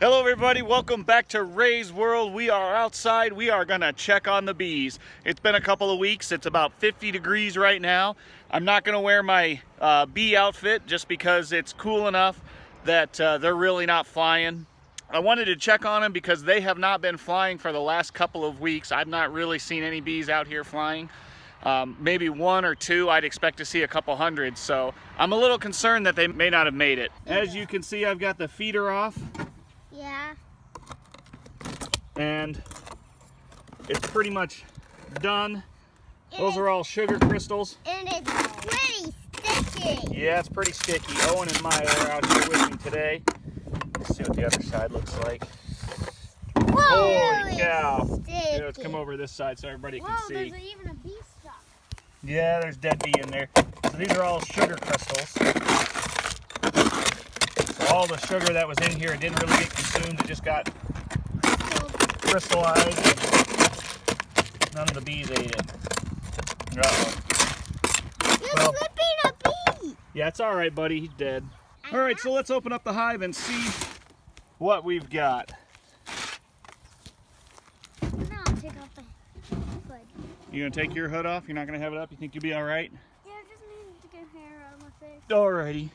Hello everybody, welcome back to Ray's World. We are outside. We are gonna check on the bees. It's been a couple of weeks. It's about 50 degrees right now. I'm not gonna wear my bee outfit just because it's cool enough that they're really not flying. I wanted to check on them because they have not been flying for the last couple of weeks. I've not really seen any bees out here flying. Maybe one or two. I'd expect to see a couple hundred, so I'm a little concerned that they may not have made it. As you can see, I've got the feeder off. Yeah. And it's pretty much done. Those are all sugar crystals. And it's pretty sticky. Yeah, it's pretty sticky. Owen and Maya are out here with me today. Let's see what the other side looks like. Whoa, holy cow. sticky. Here, let's come over this side so everybody can see. There's even a bee stuck. Yeah, there's dead bee in there. So these are all sugar crystals. So all the sugar that was in here, it didn't really get consumed. It just got crystallized. None of the bees ate it. You're slipping a bee. Yeah, it's all right, buddy. He's dead. All right, so let's open up the hive and see what we've got. No, I'll take off the hood. You gonna take your hood off? You're not gonna have it up? You think you'll be all right? Yeah, I just need to get hair out of my face. Alrighty.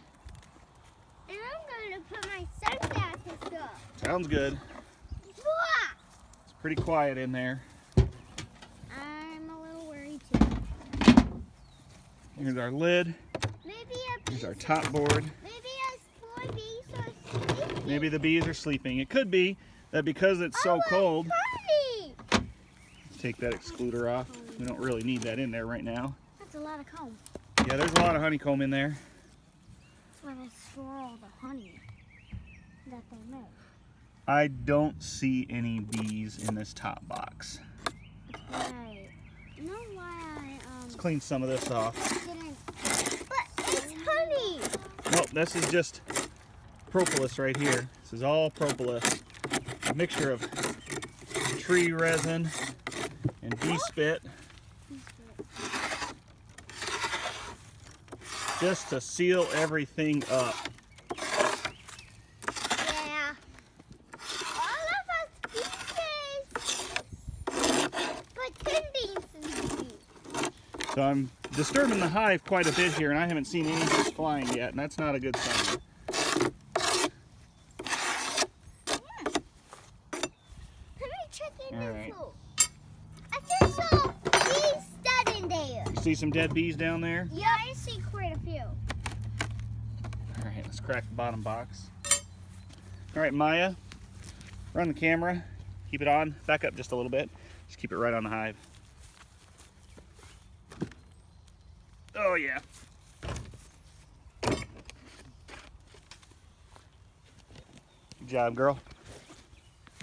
And I'm going to put my sunglasses on. Sounds good. It's pretty quiet in there. I'm a little worried too. Here's our lid. Maybe a Here's our top board. Maybe a poor bees are sleeping. Maybe the bees are sleeping. It could be that because it's so cold. Honey. Let's take that excluder off. We don't really need that in there right now. That's a lot of comb. Yeah, there's a lot of honeycomb in there. That's where they store all the honey that they make. I don't see any bees in this top box. Right. You know why Let's clean some of this off. didn't... But it's honey! Nope, this is just propolis right here. This is all propolis. A mixture of tree resin and bee spit. Just to seal everything up. Yeah. All of us bees. But 10 bees. So I'm disturbing the hive quite a bit here, and I haven't seen any bees flying yet, and that's not a good sign. Let me check in All the right. pool. I just saw bees dead in there. You see some dead bees down there? Yeah, I see quite a few. All right, let's crack the bottom box. All right, Maya, run the camera. Keep it on. Back up just a little bit. Just keep it right on the hive. Oh, yeah. Good job, girl.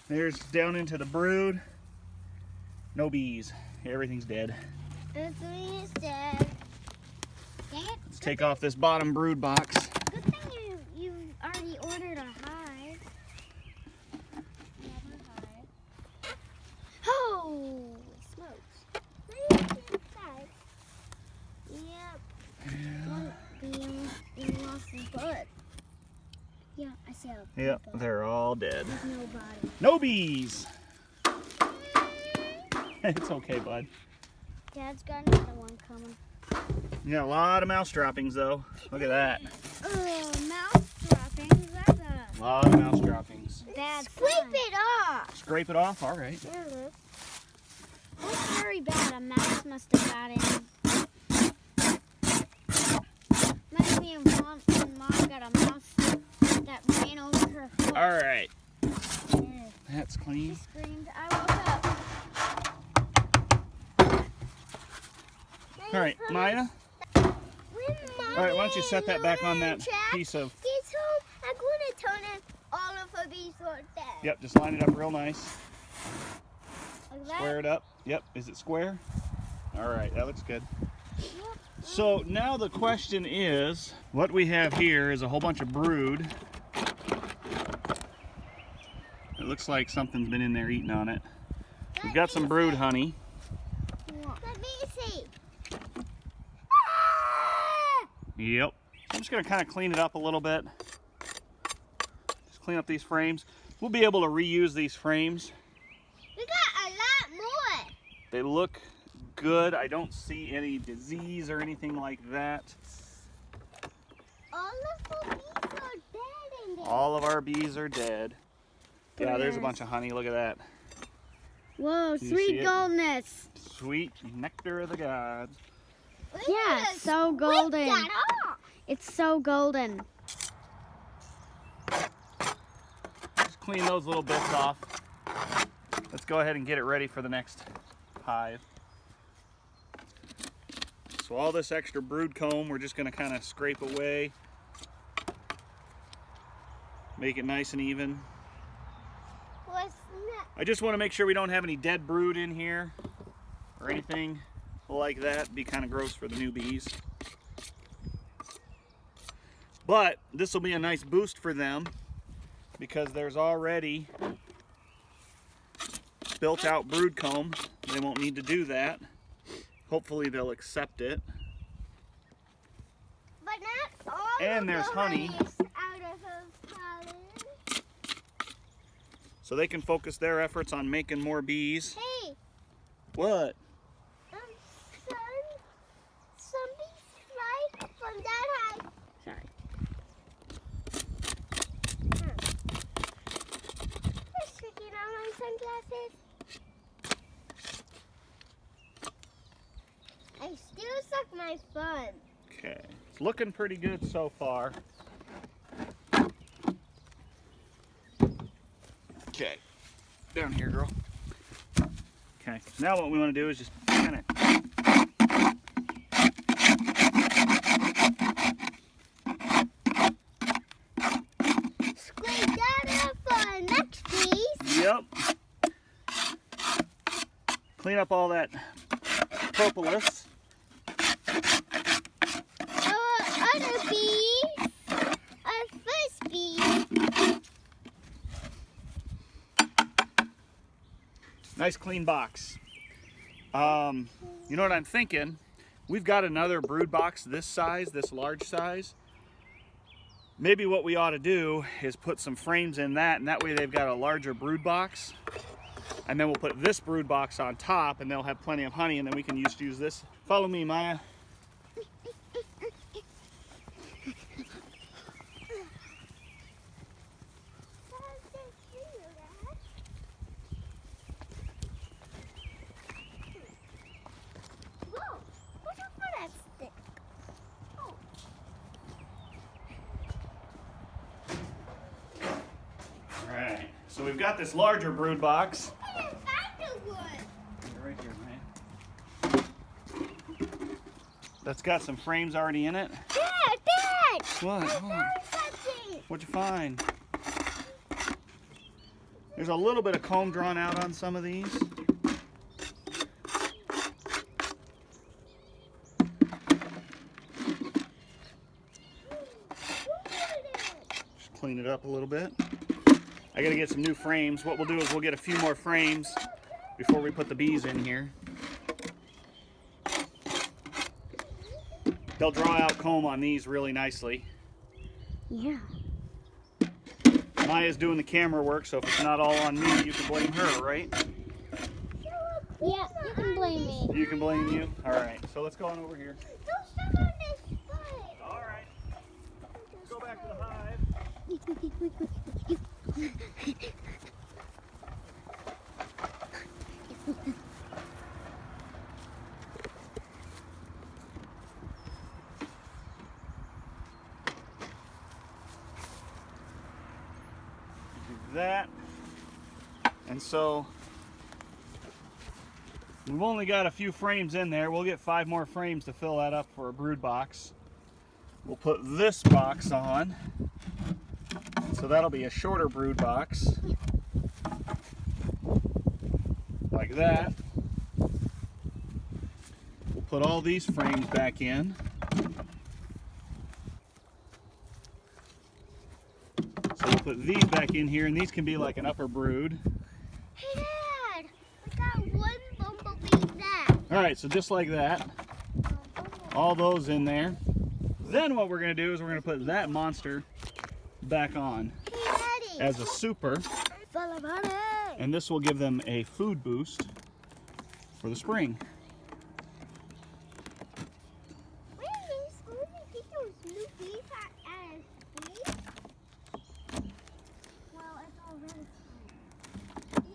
There's down into the brood. No bees. Everything's dead. The bee is dead. Dang it. Let's take off this bottom brood box. Good thing you already ordered a hive. Another hive. Holy smokes. What do you see inside? Yep. One bee lost his butt. Yeah, I see a Yep, they're all dead. There's no body. No bees. It's okay, bud. Dad's got another one coming. You got a lot of mouse droppings, though. Look at that. Oh, mouse droppings. That's A lot of mouse droppings. bad. Sweep it off. Scrape it off? All right. There it is. That's very bad. A mouse must have got in. Reminds me of Mom when Mom got a mouse that ran over her foot. All right. Yeah. That's She clean. screamed. I woke up. All right, Maya. All All right, why don't you set that back on that piece of... He's home. I'm going to tell him all of the bees are dead. Yep, just line it up real nice. Like that? Square it up. Yep, is it square? All right, that looks good. Yep. So now the question is, what we have here is a whole bunch of brood. It looks like something's been in there eating on it. We've got some brood honey. Let me see. Yep. I'm just going to kind of clean it up a little bit. Just clean up these frames. We'll be able to reuse these frames. We got a lot more. They look good. I don't see any disease or anything like that. All of the bees are dead in there. All of our bees are dead. Yeah, there's a bunch of honey. Look at that. Whoa, Can you see sweet it? goldness. Sweet nectar of the gods. Yeah, so golden. That off. It's so golden. Just clean those little bits off. Let's go ahead and get it ready for the next hive. So all this extra brood comb, we're just going to kind of scrape away. Make it nice and even. What's next? I just want to make sure we don't have any dead brood in here or anything like that. It'd be kind of gross for the new bees. But this will be a nice boost for them because there's already built out brood comb. They won't need to do that. Hopefully they'll accept it. But not all And of there's the honey. is out of her pollen. So they can focus their efforts on making more bees. Hey, What? some bees fly from that high. Sorry. Just checking out my sunglasses. I still suck my thumb. Okay. It's looking pretty good so far. Okay. Down here, girl. Okay. Now what we want to do is just kind of Squeeze that up for next piece. Yep. Clean up all that propolis. Our other bees, our first bee. Nice clean box. You know what I'm thinking? We've got another brood box this size, this large size. Maybe what we ought to do is put some frames in that, and that way they've got a larger brood box. And then we'll put this brood box on top, and they'll have plenty of honey, and then we can use this. Follow me, Maya. Whoa, what's up for that stick? Oh. All right. So we've got this larger brood box. I didn't find the wood. Right here, Maya. That's got some frames already in it. Dad! What? I What? found something. What'd you find? There's a little bit of comb drawn out on some of these. Just clean it up a little bit. I gotta get some new frames. What we'll do is we'll get a few more frames before we put the bees in here. They'll draw out comb on these really nicely. Yeah. Maya's doing the camera work, so if it's not all on me, you can blame her, right? Yeah, you can blame me. You can blame you? Alright, so let's go on over here. Don't step on this foot. Alright. Let's go back to the hive. Do that. And so we've only got a few frames in there. We'll get 5 more frames to fill that up for a brood box. We'll put this box on. So that'll be a shorter brood box. Like that. We'll put all these frames back in. So we'll put these back in here, and these can be like an upper brood. Hey, Dad! I got one bumblebee there. Alright, so just like that. All those in there. Then what we're going to do is we're going to put that monster back on Hey, Daddy. as a super. I full of honey. And this will give them a food boost for the spring. Wait, are you supposed to get those new bees at a speed? Well, it's already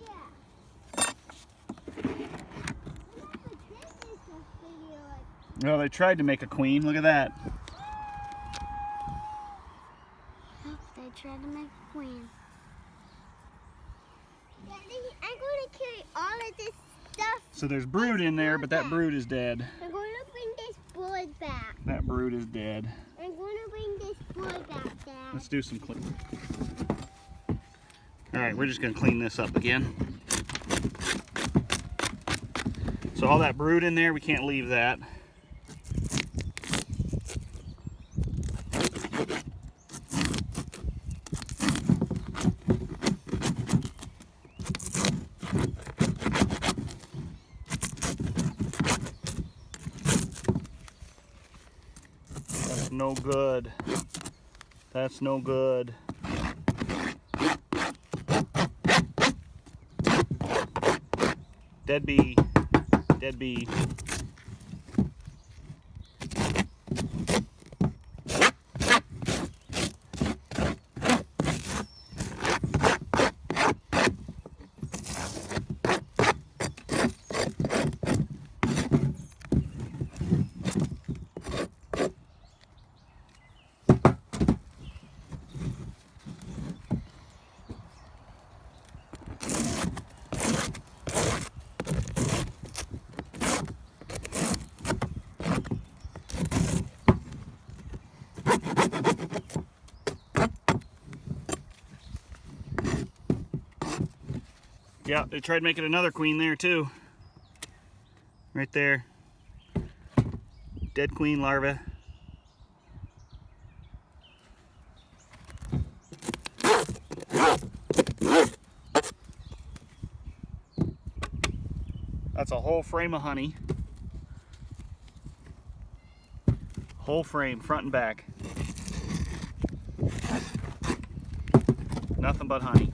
time. Yeah. This is a video like. Well, they tried to make a queen. Look at that. Oh, they tried to make a queen. Daddy, I'm going to carry all of this stuff. So there's brood in there, but that brood is dead. I'm going to bring this brood back. That brood is dead. I'm going to bring this brood back, Dad. Let's do some clean. All right, we're just gonna clean this up again. So all that brood in there, we can't leave that. That's no good. That's no good. Dead bee. Dead bee. Yeah, they tried making another queen there too. Right there. Dead queen larva. That's a whole frame of honey. Whole frame, front and back. Nothing but honey.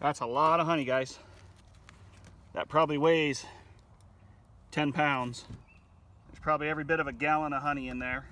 That's a lot of honey, guys. That probably weighs 10 pounds. There's probably every bit of a gallon of honey in there.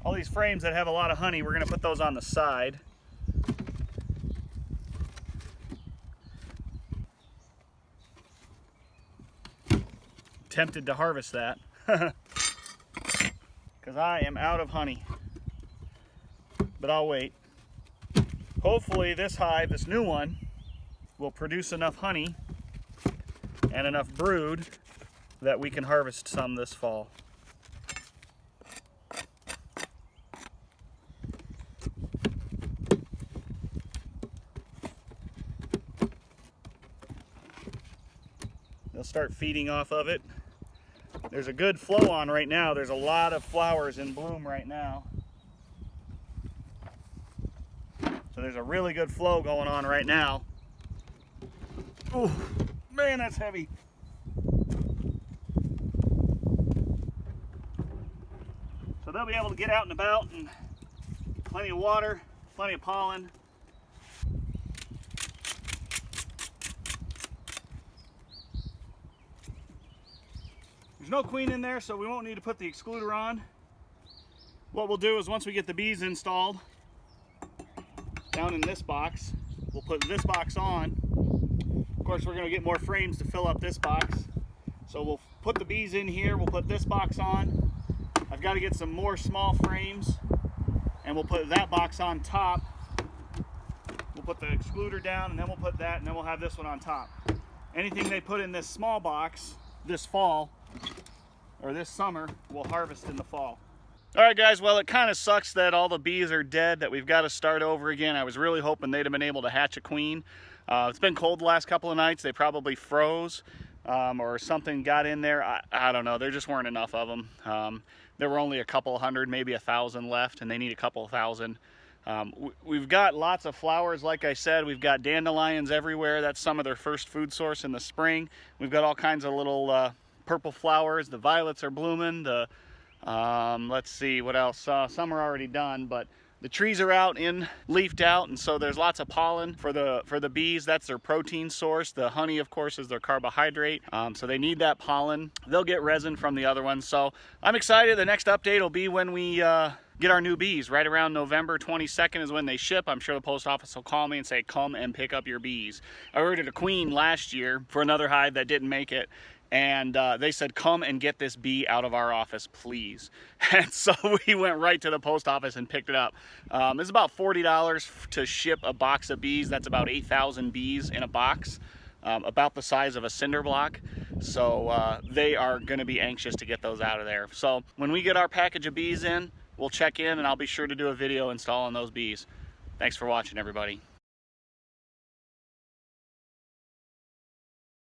All these frames that have a lot of honey, we're going to put those on the side. Tempted to harvest that because I am out of honey, but I'll wait. Hopefully this hive, this new one, will produce enough honey and enough brood that we can harvest some this fall. They'll start feeding off of it. There's a good flow on right now. There's a lot of flowers in bloom right now. So there's a really good flow going on right now. Oh, man, that's heavy. So they'll be able to get out and about, and plenty of water, plenty of pollen. There's no queen in there, so we won't need to put the excluder on. What we'll do is once we get the bees installed down in this box, we'll put this box on. Of course, we're going to get more frames to fill up this box. So we'll put the bees in here, we'll put this box on. I've got to get some more small frames, and we'll put that box on top. We'll put the excluder down, and then we'll put that, and then we'll have this one on top. Anything they put in this small box this fall, or this summer. We'll harvest in the fall. All right, guys, well, it kind of sucks that all the bees are dead, that we've got to start over again. I was really hoping they'd have been able to hatch a queen. It's been cold the last couple of nights. They probably froze or something got in there. I don't know. There just weren't enough of them. There were only a couple hundred, maybe 1,000 left, and they need a couple thousand. We've got lots of flowers, like I said. We've got dandelions everywhere. That's some of their first food source in the spring. We've got all kinds of little purple flowers. The violets are blooming. Let's see what else. Some are already done, but the trees are out and leafed out, and so there's lots of pollen for the bees. That's their protein source. The honey, of course, is their carbohydrate, so they need that pollen. They'll get resin from the other ones. So I'm excited. The next update will be when we get our new bees. Right around November 22nd is when they ship. I'm sure the post office will call me and say, come and pick up your bees. I ordered a queen last year for another hive that didn't make it, and they said, come and get this bee out of our office, please. And so we went right to the post office and picked it up. It's about $40 to ship a box of bees. That's about 8,000 bees in a box, about the size of a cinder block. So they are gonna be anxious to get those out of there. So when we get our package of bees in, we'll check in, and I'll be sure to do a video installing those bees. Thanks for watching, everybody.